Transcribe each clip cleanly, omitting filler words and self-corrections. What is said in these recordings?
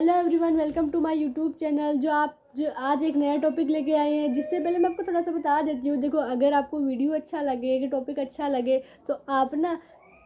Hello everyone, welcome to my YouTube channel. जो आज एक नया टॉपिक लेके आए हैं। जिससे पहले मैं आपको थोड़ा सा बता देती हूँ। देखो, अगर आपको वीडियो अच्छा लगे, कि टॉपिक अच्छा लगे, तो आप ना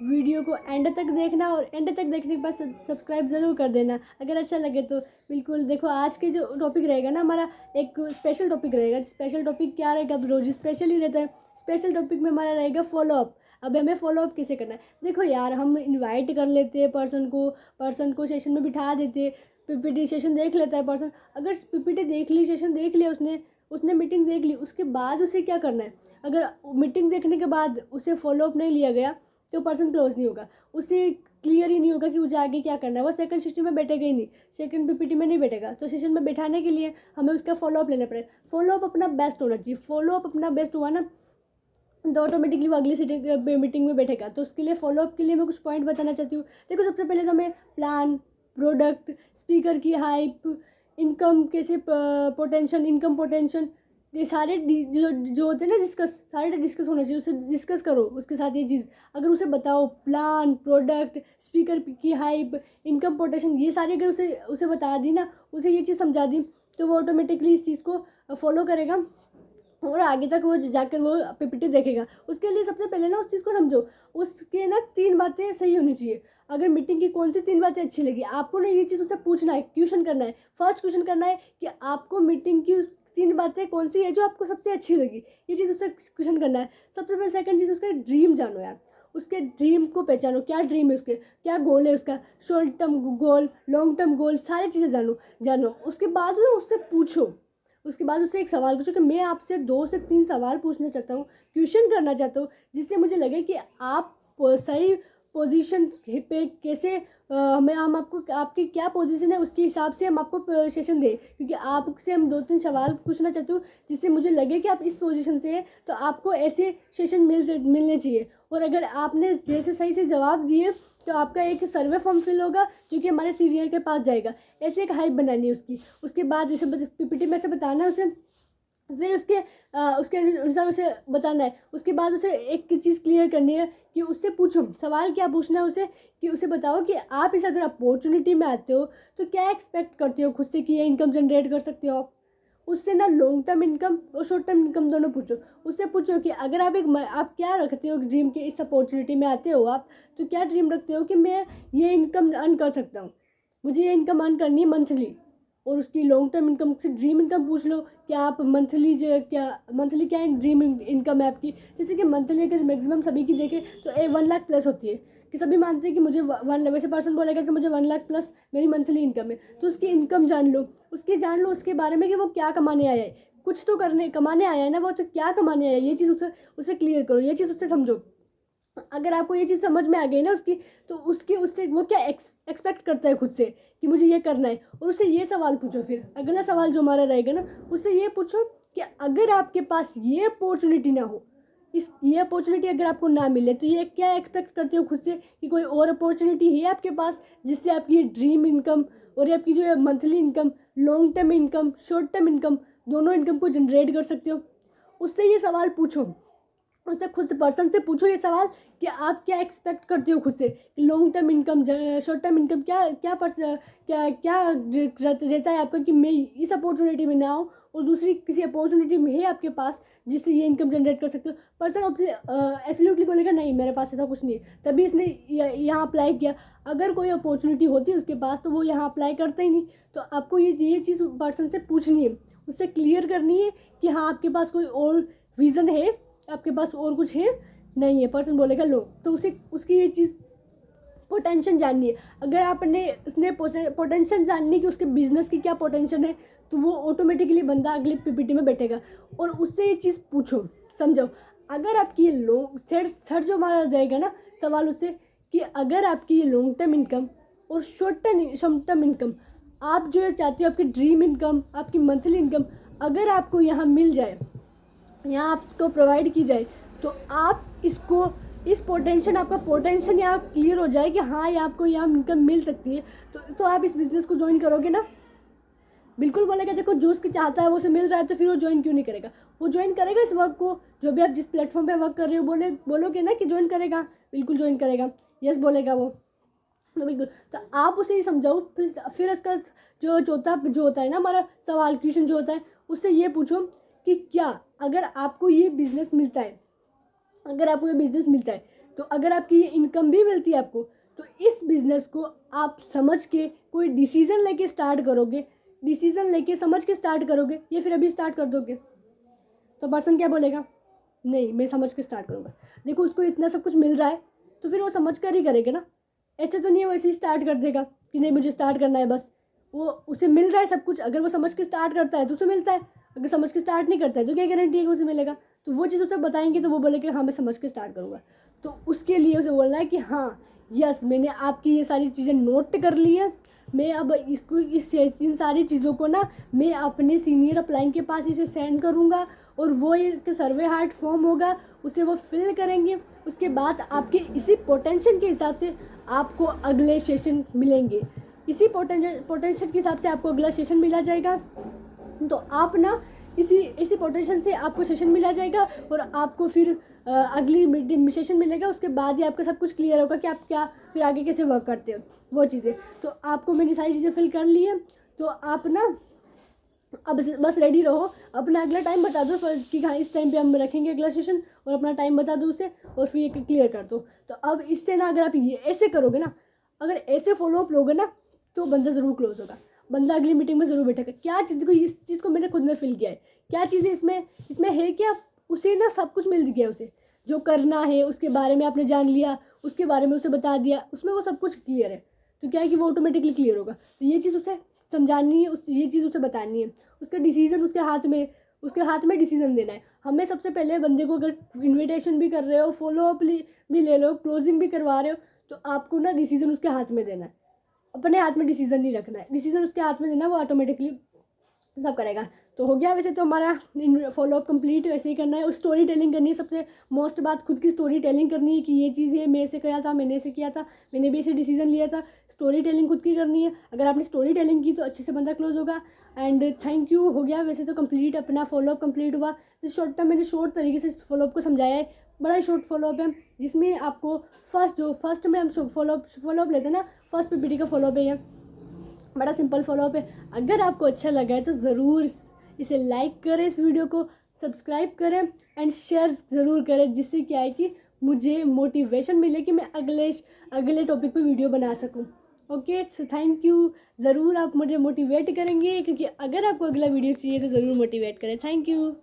वीडियो को एंड तक देखना, और एंड तक देखने के बाद सब्सक्राइब ज़रूर कर देना अगर अच्छा लगे तो। बिल्कुल देखो, आज के जो टॉपिक रहेगा ना हमारा, एक स्पेशल टॉपिक रहेगा। स्पेशल टॉपिक क्या रहेगा? अब रोज़ स्पेशल ही रहता है। स्पेशल टॉपिक में हमारा रहेगा फॉलोअप। अब हमें फॉलोअप कैसे करना है? देखो यार, हम इनवाइट कर लेते हैं पर्सन को सेशन में बिठा देते हैं। पीपीटी सेशन देख लेता है पर्सन। अगर पीपीटी देख ली, सेशन देख लिया उसने उसने मीटिंग देख ली, उसके बाद उसे क्या करना है? अगर मीटिंग देखने के बाद उसे फॉलोअप नहीं लिया गया तो पर्सन क्लोज नहीं होगा। उसे क्लियर ही नहीं होगा कि मुझे आगे क्या करना है। वो सेकंड सेशन में बैठेगा ही नहीं, सेकंड पीपीटी में नहीं बैठेगा। तो सेशन में बैठाने के लिए हमें उसका फॉलोअप लेना पड़ेगा। फॉलोअप अपना बेस्ट होना चाहिए। फॉलोअप अपना बेस्ट हुआ ना, तो ऑटोमेटिकली वो अगली सीटिंग मीटिंग में बैठेगा। तो उसके लिए फॉलोअप के लिए मैं कुछ पॉइंट बताना चाहती हूँ। देखो, सबसे पहले तो हमें प्लान, प्रोडक्ट, स्पीकर की हाइप, इनकम कैसे, पोटेंशियल, इनकम पोटेंशियल, ये सारे जो जो होते हैं ना, डिस्कस, सारे डिस्कस होना चाहिए। उसे डिस्कस करो उसके साथ ये चीज़। अगर उसे बताओ प्लान, प्रोडक्ट, स्पीकर की हाइप, इनकम पोटेंशियल, ये सारी अगर उसे उसे बता दी ना, उसे ये चीज़ समझा दी, तो वो ऑटोमेटिकली इस चीज़ को फॉलो करेगा और आगे तक वो जाकर वो पीपीटी देखेगा। उसके लिए सबसे पहले ना उस चीज़ को समझो। उसके ना 3 बातें सही होनी चाहिए। अगर मीटिंग की कौन सी 3 बातें अच्छी लगी, आपको ना ये चीज़ उससे पूछना है, क्वेश्चन करना है। फर्स्ट क्वेश्चन करना है कि आपको मीटिंग की 3 बातें कौन सी है जो आपको सबसे अच्छी लगी। ये चीज़ उससे क्वेश्चन करना है। सबसे पहले सेकंड चीज़, उसका ड्रीम जानो यार। उसके ड्रीम को पहचानो। क्या ड्रीम है उसके, क्या गोल है उसका, short term goal, long term goal, सारी चीज़ें जानो। उसके बाद ना उससे पूछो। उसके बाद उससे एक सवाल पूछो कि मैं आपसे 2 से 3 सवाल पूछना चाहता हूँ, क्वेश्चन करना चाहता हूँ, जिससे मुझे लगे कि आप सही पोजीशन पे कैसे, हमें हम आपको आपकी क्या पोजीशन है उसके हिसाब से हम आपको सेशन दें। क्योंकि आपसे हम 2-3 सवाल पूछना चाहते हूँ, जिससे मुझे लगे कि आप इस पोजीशन से हैं, तो आपको ऐसे सेशन मिलने चाहिए। और अगर आपने जैसे सही से जवाब दिए, तो आपका एक सर्वे फॉर्म फिल होगा, जो कि हमारे सीनियर के पास जाएगा। ऐसे एक हाइप बनानी है उसकी। उसके बाद जैसे पीपीटी में से बताना है उसे, फिर उसके अनुसार उसे बताना है। उसके बाद उसे एक चीज़ क्लियर करनी है कि उससे पूछो सवाल क्या पूछना है उसे, कि उसे बताओ कि आप इस अगर अपॉर्चुनिटी में आते हो तो क्या एक्सपेक्ट करते हो खुद से कि ये इनकम जनरेट कर सकते हो आप। उससे ना लॉन्ग टर्म इनकम और शॉर्ट टर्म इनकम दोनों पूछो। उससे पूछो कि अगर आप क्या रखते हो ड्रीम के, इस अपॉर्चुनिटी में आते हो आप, तो क्या ड्रीम रखते हो कि मैं ये इनकम अर्न कर सकता हूँ, मुझे ये इनकम अर्न करनी है मंथली। और उसकी लॉन्ग टर्म इनकम से ड्रीम इनकम पूछ लो। क्या आप मंथली जो क्या ड्रीम इनकम है आपकी? जैसे कि मंथली अगर मैक्सिमम सभी की देखें तो 1 लाख प्लस होती है, कि सभी मानते हैं कि मुझे वैसे पर्सन बोलेगा कि मुझे 1 लाख प्लस मेरी मंथली इनकम है। तो उसकी इनकम जान लो उसके बारे में, कि वो क्या कमाने आया है। कुछ तो करने कमाने आया है ना वो, तो क्या कमाने आया है, ये चीज़ उसे उसे क्लियर करो, ये चीज़ उससे समझो। अगर आपको ये चीज़ समझ में आ गई ना उसकी, तो उसकी उससे वो क्या एक्सपेक्ट करता है खुद से कि मुझे ये करना है। और उससे ये सवाल पूछो। फिर अगला सवाल जो हमारा रहेगा ना, उससे ये पूछो कि अगर आपके पास ये अपॉर्चुनिटी ना हो, ये अपॉर्चुनिटी अगर आपको ना मिले, तो ये क्या एक्सपेक्ट करते हो खुद से कि कोई और अपॉर्चुनिटी है आपके पास, जिससे आपकी ये ड्रीम इनकम और ये आपकी जो monthly income, long term income, short term income, दोनों इनकम को जनरेट कर सकते हो। उससे ये सवाल पूछो। उससे खुद से पर्सन से पूछो ये सवाल कि आप क्या एक्सपेक्ट करते हो खुद से। Long term income, short term income, क्या क्या रहता है आपका कि मैं इस अपॉर्चुनिटी में ना आऊँ और दूसरी किसी अपॉर्चुनिटी में है आपके पास, जिससे ये इनकम जनरेट कर सकते हो। पर्सन आपसे एब्सोल्युटली बोलेगा नहीं, मेरे पास ऐसा कुछ नहीं है, तभी इसने यहाँ अप्लाई किया। अगर कोई अपॉर्चुनिटी होती है उसके पास, तो वो यहाँ अप्लाई करता ही नहीं। तो आपको ये चीज़ पर्सन से पूछनी है, उससे क्लियर करनी है कि हाँ, आपके पास कोई और रीज़न है, आपके पास और कुछ है, नहीं है। पर्सन बोलेगा लो, तो उसे उसकी ये चीज़ पोटेंशियल जाननी है। अगर आपने उसने पोटेंशियल जाननी कि उसके बिजनेस की क्या पोटेंशियल है, तो वो ऑटोमेटिकली बंदा अगले पीपीटी में बैठेगा। और उससे ये चीज़ पूछो, समझो। अगर आपकी ये लॉन्ग थर्ड जो हमारा जाएगा ना सवाल उससे, कि अगर आपकी ये लॉन्ग टर्म इनकम और शॉर्ट टर्म इनकम, आप जो चाहते हो आपकी ड्रीम इनकम, आपकी मंथली इनकम, अगर आपको यहाँ मिल जाए, यहाँ आपको प्रोवाइड की जाए, तो आप इसको, इस पोटेंशियल, आपका पोटेंशियल यहाँ क्लियर हो जाए कि हाँ, ये आपको यहाँ इनकम मिल सकती है, तो आप इस बिज़नेस को ज्वाइन करोगे ना? बिल्कुल बोलेगा। देखो, जो उसकी चाहता है वो उसे मिल रहा है, तो फिर वो ज्वाइन क्यों नहीं करेगा? वो ज्वाइन करेगा इस वर्क को। जो भी आप जिस प्लेटफॉर्म पे वर्क कर रहे हो, बोलोगे ना कि ज्वाइन करेगा, बिल्कुल ज्वाइन करेगा, यस बोलेगा वो। तो बिल्कुल, तो आप उसे ही समझाओ। फिर इसका जो चौथा जो होता है ना हमारा सवाल, क्वेश्चन जो होता है, उससे ये पूछो कि क्या अगर आपको ये बिज़नेस मिलता है, अगर आपको ये बिज़नेस मिलता है, तो अगर आपकी ये इनकम भी मिलती है आपको, तो इस बिज़नेस को आप समझ के कोई डिसीज़न लेके स्टार्ट करोगे, डिसीज़न लेके समझ के स्टार्ट करोगे, या फिर अभी स्टार्ट कर दोगे? तो पर्सन क्या बोलेगा? नहीं, मैं समझ के स्टार्ट करूँगा। देखो, उसको इतना सब कुछ मिल रहा है, तो फिर वो समझ कर ही करेगा ना। ऐसे तो नहीं है वो ऐसे ही स्टार्ट कर देगा कि नहीं मुझे स्टार्ट करना है बस। वो उसे मिल रहा है सब कुछ, अगर वो समझ के स्टार्ट करता है तो उसे मिलता है, अगर समझ के स्टार्ट नहीं करता है तो क्या गारंटी है कि उसे मिलेगा? तो वो चीज़ उसे बताएंगे तो वो बोलेगा हाँ मैं समझ के स्टार्ट करूँगा। तो उसके लिए उसे बोलना है कि हाँ यस, मैंने आपकी ये सारी चीज़ें नोट कर ली है, मैं अब इसको इन सारी चीज़ों को ना मैं अपने सीनियर अपलाइन के पास इसे सेंड करूँगा, और वो एक सर्वे हार्ट फॉर्म होगा, उसे वो फिल करेंगे। उसके बाद आपके इसी पोटेंशियल के हिसाब से आपको अगले सेशन मिलेंगे, इसी पोटेंशियल के हिसाब से आपको अगला सेशन मिला जाएगा। तो आप ना इसी पोटेंशियल से आपको सेशन मिला जाएगा, और आपको फिर अगली सेशन मिलेगा, उसके बाद ही आपका सब कुछ क्लियर होगा कि आप क्या फिर आगे कैसे वर्क करते हो वो चीज़ें। तो आपको मैंने सारी चीज़ें फिल कर ली है, तो आप ना अब बस रेडी रहो। अपना अगला टाइम बता दो कि हाँ इस टाइम पे हम रखेंगे अगला सेशन, और अपना टाइम बता दो उसे, और फिर ये क्लियर कर दो। तो अब इससे ना अगर आप ये ऐसे करोगे ना, अगर ऐसे फॉलोअप लोगे ना, तो बंदा ज़रूर क्लोज होगा, बंदा अगली मीटिंग में ज़रूर बैठेगा। क्या चीज़ को, इस चीज़ को मैंने खुद में फिल किया है, क्या चीज़ें इसमें है क्या, उसे ना सब कुछ मिल गया, उसे जो करना है उसके बारे में आपने जान लिया, उसके बारे में उसे बता दिया, उसमें वो सब कुछ क्लियर है। तो क्या है कि वो ऑटोमेटिकली क्लियर होगा। तो ये चीज़ उसे समझानी है, ये चीज़ उसे बतानी है। उसका डिसीज़न उसके हाथ में डिसीज़न देना है। हमें सबसे पहले बंदे को, अगर इनविटेशन भी कर रहे हो, फॉलोअप भी ले लो, क्लोजिंग भी करवा रहे हो, तो आपको ना डिसीज़न उसके हाथ में देना है, अपने हाथ में डिसीज़न नहीं रखना है। डिसीज़न उसके हाथ में देना, वो ऑटोमेटिकली सब करेगा। तो हो गया वैसे तो हमारा फॉलोअप कंप्लीट। वैसे ही करना है, और स्टोरी टेलिंग करनी है। सबसे मोस्ट बात खुद की स्टोरी टेलिंग करनी है कि ये चीज़ है, मैं ऐसे किया था, मैंने ऐसे किया था, मैंने भी ऐसे डिसीजन लिया था। स्टोरी टेलिंग खुद की करनी है। अगर आपने स्टोरी टेलिंग की तो अच्छे से बंदा क्लोज होगा। एंड थैंक यू, हो गया वैसे तो कंप्लीट, अपना फॉलोअप कंप्लीट हुआ। इस शॉर्ट टर्म मैंने शॉर्ट तरीके से फॉलोअप को समझाया है। बड़ा ही शॉर्ट फॉलोअप है, जिसमें आपको फर्स्ट में हम फॉलोअप लेते हैं ना, फर्स्ट पीपीटी का फॉलोअप है ये, बड़ा सिंपल फॉलोअप है। अगर आपको अच्छा लगा है तो ज़रूर इसे लाइक करें, इस वीडियो को सब्सक्राइब करें एंड शेयर ज़रूर करें, जिससे क्या है कि मुझे मोटिवेशन मिले कि मैं अगले टॉपिक पे वीडियो बना सकूं। Okay, so thank you. ज़रूर आप मुझे मोटिवेट करेंगे, क्योंकि अगर आपको अगला वीडियो चाहिए तो ज़रूर मोटिवेट करें। Thank you.